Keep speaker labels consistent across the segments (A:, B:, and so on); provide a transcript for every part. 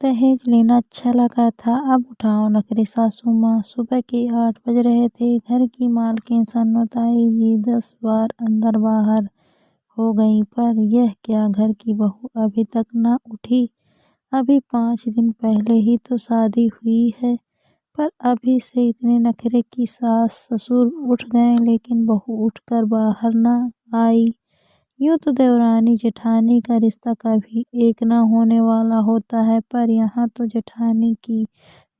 A: दहेज लेना अच्छा लगा था, अब उठाओ नखरे सासू माँ। सुबह के 8 बज रहे थे। घर की मालकिन सन्नोताई जी 10 बार अंदर बाहर हो गईं, पर यह क्या, घर की बहू अभी तक न उठी। अभी 5 दिन पहले ही तो शादी हुई है, पर अभी से इतने नखरे की सास ससुर उठ गए, लेकिन बहू उठकर बाहर न आई। यूँ तो देवरानी जेठानी का रिश्ता कभी एक न होने वाला होता है, पर यहाँ तो जेठानी की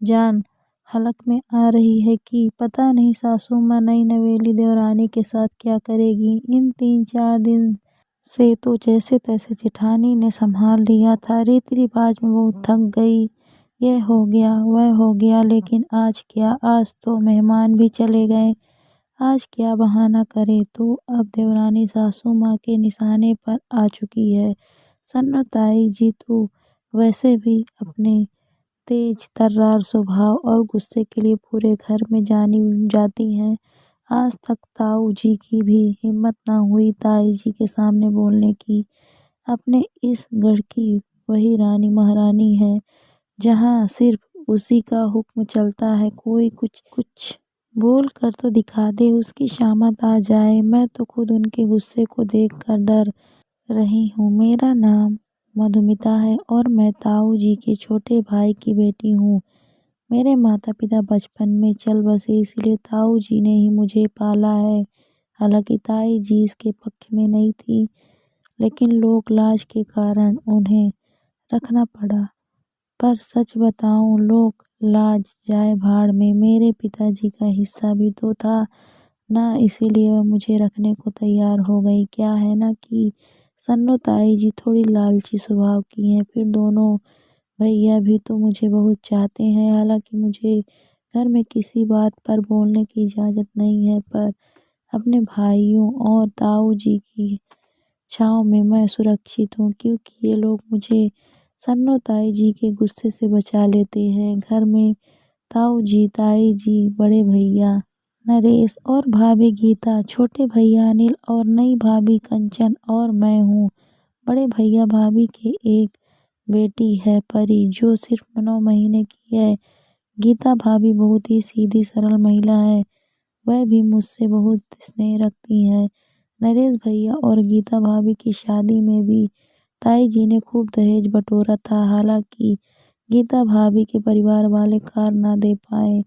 A: जान हलक में आ रही है कि पता नहीं सासू माँ नई नवेली देवरानी के साथ क्या करेगी। इन 3-4 दिन से तो जैसे तैसे जेठानी ने संभाल लिया था। रीति रिवाज में बहुत थक गई। यह हो गया वह हो गया, लेकिन आज क्या, आज तो मेहमान भी चले गए। आज क्या बहाना करे, तो अब देवरानी सासू माँ के निशाने पर आ चुकी है। सन्नोताई जी तो वैसे भी अपने तेज तर्रार स्वभाव और गुस्से के लिए पूरे घर में जानी जाती हैं। आज तक ताऊ जी की भी हिम्मत न हुई ताई जी के सामने बोलने की। अपने इस गढ़ की वही रानी महारानी है, जहाँ सिर्फ उसी का हुक्म चलता है। कोई कुछ कुछ बोल कर तो दिखा दे, उसकी शामत आ जाए। मैं तो खुद उनके गुस्से को देख कर डर रही हूँ। मेरा नाम मधुमिता है और मैं ताऊ जी के छोटे भाई की बेटी हूँ। मेरे माता पिता बचपन में चल बसे, इसलिए ताऊ जी ने ही मुझे पाला है। हालांकि ताई जी इसके पक्ष में नहीं थी, लेकिन लोक लाज के कारण उन्हें रखना पड़ा। पर सच बताऊं, लोक लाज जाए भाड़ में, मेरे पिताजी का हिस्सा भी तो था ना, इसीलिए वह मुझे रखने को तैयार हो गई। क्या है ना कि सन्नोताई जी थोड़ी लालची स्वभाव की हैं, फिर दोनों भैया भी तो मुझे बहुत चाहते हैं। हालांकि मुझे घर में किसी बात पर बोलने की इजाज़त नहीं है, पर अपने भाइयों और ताऊ जी की छाँव में मैं सुरक्षित हूँ, क्योंकि ये लोग मुझे सन्नोताई जी के गुस्से से बचा लेते हैं। घर में ताऊ जी, ताई जी, बड़े भैया नरेश और भाभी गीता, छोटे भैया अनिल और नई भाभी कंचन और मैं हूँ। बड़े भैया भाभी के एक बेटी है परी, जो सिर्फ 9 महीने की है। गीता भाभी बहुत ही सीधी सरल महिला है, वह भी मुझसे बहुत स्नेह रखती है। नरेश भैया और गीता भाभी की शादी में भी ताई जी ने खूब दहेज बटोरा था। हालांकि गीता भाभी के परिवार वाले कार ना दे पाए,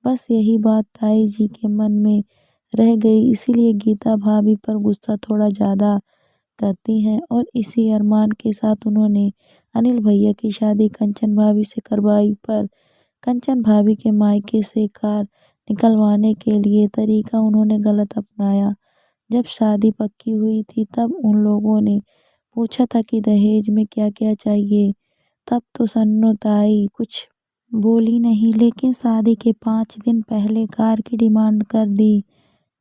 A: बस यही बात ताई जी के मन में रह गई, इसीलिए गीता भाभी पर गुस्सा थोड़ा ज़्यादा करती हैं। और इसी अरमान के साथ उन्होंने अनिल भैया की शादी कंचन भाभी से करवाई, पर कंचन भाभी के मायके से कार निकलवाने के लिए तरीका उन्होंने गलत अपनाया। जब शादी पक्की हुई थी, तब उन लोगों ने पूछा था कि दहेज में क्या क्या चाहिए। तब तो सन्नोताई कुछ बोली नहीं, लेकिन शादी के 5 दिन पहले कार की डिमांड कर दी।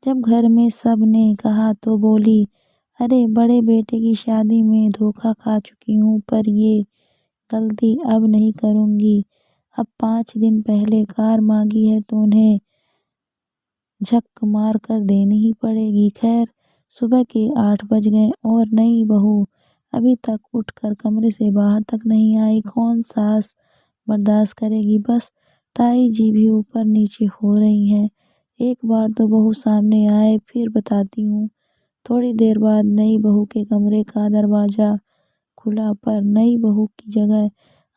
A: जब घर में सब ने कहा तो बोली, अरे बड़े बेटे की शादी में धोखा खा चुकी हूँ, पर ये गलती अब नहीं करूँगी। अब 5 दिन पहले कार मांगी है तो उन्हें झक मार कर देनी ही पड़ेगी। खैर, सुबह के 8 बज गए और नई बहू अभी तक उठकर कमरे से बाहर तक नहीं आई। कौन सास बर्दाश्त करेगी। बस ताई जी भी ऊपर नीचे हो रही हैं। एक बार तो बहू सामने आए, फिर बताती हूँ। थोड़ी देर बाद नई बहू के कमरे का दरवाजा खुला, पर नई बहू की जगह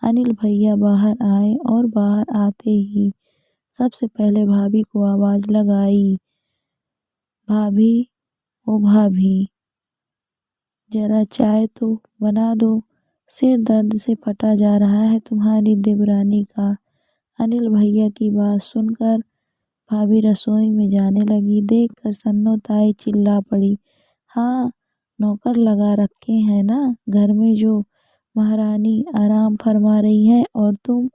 A: अनिल भैया बाहर आए और बाहर आते ही सबसे पहले भाभी को आवाज लगाई, भाभी, ओ भाभी, जरा चाय तो बना दो, सिर दर्द से फटा जा रहा है तुम्हारी देवरानी का। अनिल भैया की बात सुनकर भाभी रसोई में जाने लगी। देखकर सन्नोताई चिल्ला पड़ी, हाँ, नौकर लगा रखे हैं ना घर में, जो महारानी आराम फरमा रही है और तुम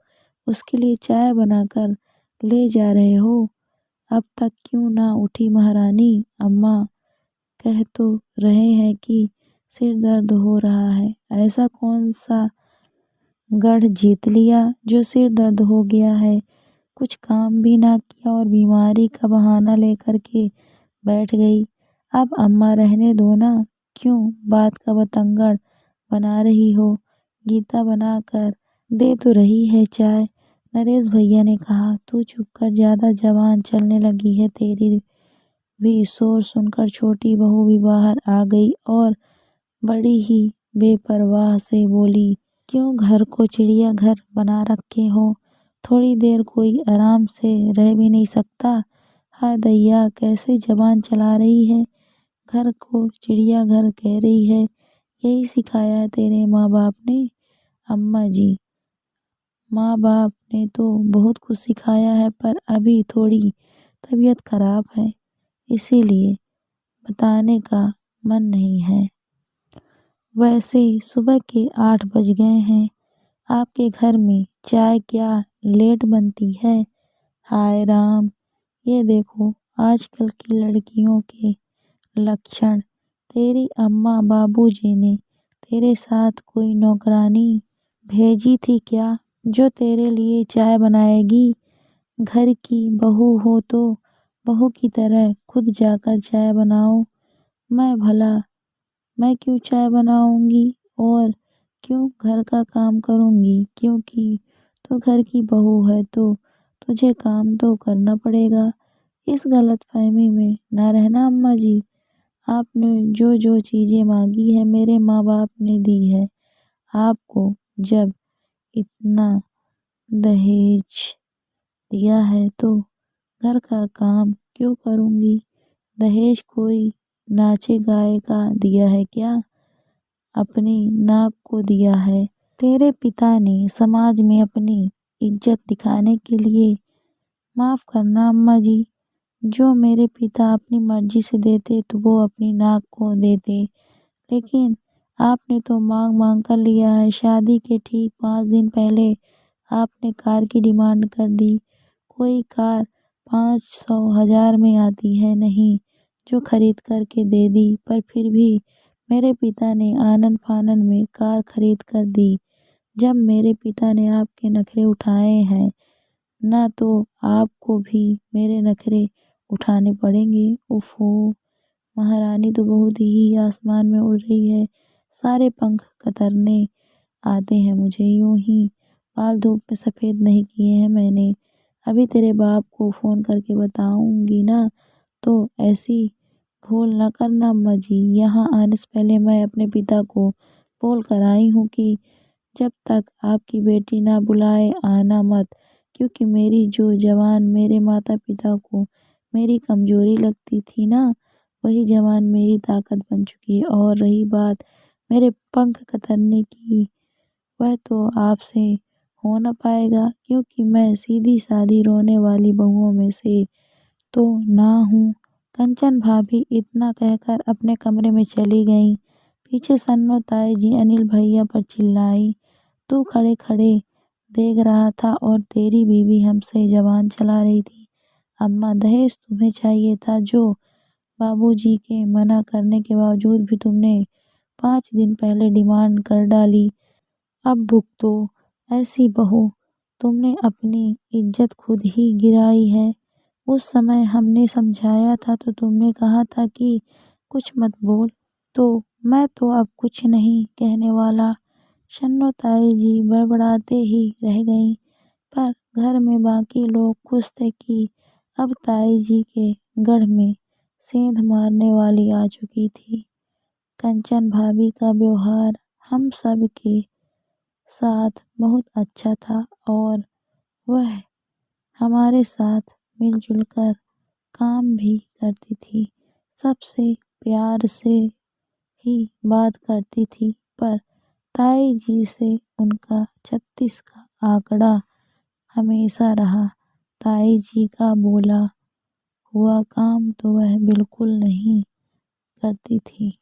A: उसके लिए चाय बनाकर ले जा रहे हो। अब तक क्यों ना उठी महारानी? अम्मा कह तो रहे हैं कि सिर दर्द हो रहा है। ऐसा कौन सा गढ़ जीत लिया जो सिर दर्द हो गया है? कुछ काम भी ना किया और बीमारी का बहाना लेकर के बैठ गई। अब अम्मा रहने दो ना, क्यों बात का बतंगड़ बना रही हो? गीता बनाकर दे तो रही है चाय। नरेश भैया ने कहा। तू चुप कर, ज्यादा जबान चलने लगी है तेरी भी। शोर सुनकर छोटी बहू भी बाहर आ गई और बड़ी ही बेपरवाह से बोली, क्यों घर को चिड़ियाघर बना रखे हो? थोड़ी देर कोई आराम से रह भी नहीं सकता? हाय दैया, कैसे जबान चला रही है। घर को चिड़ियाघर कह रही है। यही सिखाया है तेरे माँ बाप ने? अम्मा जी, माँ बाप ने तो बहुत कुछ सिखाया है, पर अभी थोड़ी तबीयत खराब है, इसीलिए बताने का मन नहीं है। वैसे सुबह के 8 बज गए हैं। आपके घर में चाय क्या लेट बनती है? हाय राम, ये देखो आजकल की लड़कियों के लक्षण। तेरी अम्मा बाबूजी ने तेरे साथ कोई नौकरानी भेजी थी क्या, जो तेरे लिए चाय बनाएगी? घर की बहू हो तो बहू की तरह खुद जाकर चाय बनाओ। मैं क्यों चाय बनाऊंगी और क्यों घर का काम करूंगी? क्योंकि तू घर की बहू है तो तुझे काम तो करना पड़ेगा। इस गलतफहमी में ना रहना अम्मा जी। आपने जो जो चीजें मांगी है मेरे माँ बाप ने दी है आपको। जब इतना दहेज दिया है तो घर का काम क्यों करूंगी? दहेज कोई नाचे गाए का दिया है क्या? अपनी नाक को दिया है। तेरे पिता ने समाज में अपनी इज्जत दिखाने के लिए। माफ करना अम्मा जी, जो मेरे पिता अपनी मर्जी से देते तो वो अपनी नाक को देते, लेकिन आपने तो मांग मांग कर लिया है। शादी के ठीक 5 दिन पहले आपने कार की डिमांड कर दी। कोई कार 500,000 में आती है नहीं, जो खरीद करके दे दी। पर फिर भी मेरे पिता ने आनन फानन में कार खरीद कर दी। जब मेरे पिता ने आपके नखरे उठाए हैं ना, तो आपको भी मेरे नखरे उठाने पड़ेंगे। उफ़ो, महारानी तो बहुत ही आसमान में उड़ रही है। सारे पंख कतरने आते हैं मुझे। यूं ही बाल धूप में सफ़ेद नहीं किए हैं मैंने। अभी तेरे बाप को फ़ोन करके बताऊंगी ना, तो ऐसी भूल न करना अम्मा जी। यहाँ आने से पहले मैं अपने पिता को बोल कर आई हूँ कि जब तक आपकी बेटी ना बुलाए आना मत, क्योंकि मेरी जो जवान मेरे माता पिता को मेरी कमजोरी लगती थी ना, वही जवान मेरी ताकत बन चुकी है। और रही बात मेरे पंख कतरने की, वह तो आपसे हो न पाएगा, क्योंकि मैं सीधी सादी रोने वाली बहुओं में से तो ना हूँ। कंचन भाभी इतना कहकर अपने कमरे में चली गईं। पीछे सन्नो ताई जी अनिल भैया पर चिल्लाई, तू खड़े खड़े देख रहा था और तेरी बीवी हमसे जबान चला रही थी। अम्मा, दहेज तुम्हें चाहिए था, जो बाबूजी के मना करने के बावजूद भी तुमने 5 दिन पहले डिमांड कर डाली। अब भुगतो। ऐसी बहू तुमने अपनी इज्जत खुद ही गिराई है। उस समय हमने समझाया था तो तुमने कहा था कि कुछ मत बोल, तो मैं तो अब कुछ नहीं कहने वाला। शन्नो ताई जी बड़बड़ाते ही रह गईं, पर घर में बाकी लोग खुश थे कि अब ताई जी के गढ़ में सेंध मारने वाली आ चुकी थी। कंचन भाभी का व्यवहार हम सब के साथ बहुत अच्छा था और वह हमारे साथ मिलजुल कर काम भी करती थी। सबसे प्यार से ही बात करती थी, पर ताई जी से उनका 36 का आंकड़ा हमेशा रहा। ताई जी का बोला हुआ काम तो वह बिल्कुल नहीं करती थी।